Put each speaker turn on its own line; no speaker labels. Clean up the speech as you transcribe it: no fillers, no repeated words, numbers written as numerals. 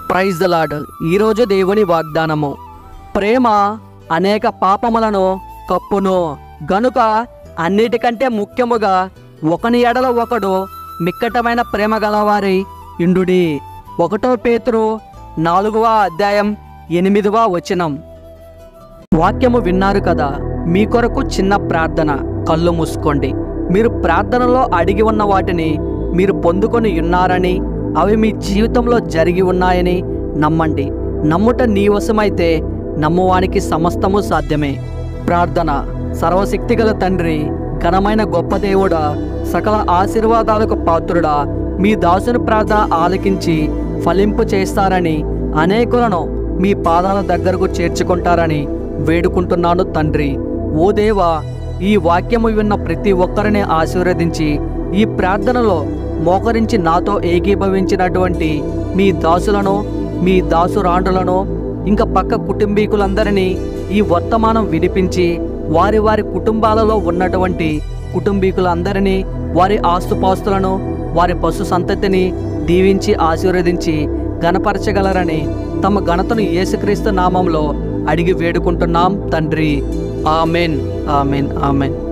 Praise the lord. ఈరోజు దేవుని వాగ్దానము, ప్రేమ అనేక పాపములను కప్పును గనుక అన్నిటికంటే ముఖ్యముగా ఒకని ఎడల ఒకడు మిక్కటమైన ప్రేమ గలవారి ఇండుడి. 1 పేతురు 4వ అధ్యాయం 8వ వచనం. వాక్యము విన్నారు కదా. మీ కొరకు చిన్న ప్రార్థన. కళ్ళు మూసుకోండి. మీరు ప్రార్థనలో అడిగి ఉన్న వాటిని మీరు పొందుకొని ఉన్నారని, అవి మీ జీవితంలో జరిగి ఉన్నాయని నమ్మండి. నమ్ముట నీ వశమైతే నమ్మువానికి సమస్తము సాధ్యమే. ప్రార్థన. సర్వశక్తిగల తండ్రి, ఘనమైన గొప్ప దేవుడా, సకల ఆశీర్వాదాలకు పాత్రుడా, మీ దాసుని ప్రార్థన ఆలకించి ఫలింపు చేస్తారని, అనేకులను మీ పాదాల దగ్గరకు చేర్చుకుంటారని వేడుకుంటున్నాను తండ్రి. ఓ దేవా, ఈ వాక్యము విన్న ప్రతి ఒక్కరిని ఆశీర్వదించి, ఈ ప్రార్థనలో మోకరించి నాతో ఏకీభవించినటువంటి మీ దాసులను, మీ దాసురాండ్రులను, ఇంకా పక్క కుటుంబీకులందరినీ ఈ వర్తమానం వినిపించి, వారి వారి కుటుంబాలలో ఉన్నటువంటి కుటుంబీకులందరినీ, వారి ఆస్తుపాస్తులను, వారి పశు సంతతిని దీవించి ఆశీర్వదించి ఘనపరచగలరని తమ ఘనతను యేసుక్రీస్తు నామంలో అడిగి వేడుకుంటున్నాం తండ్రి. Amen, amen, amen.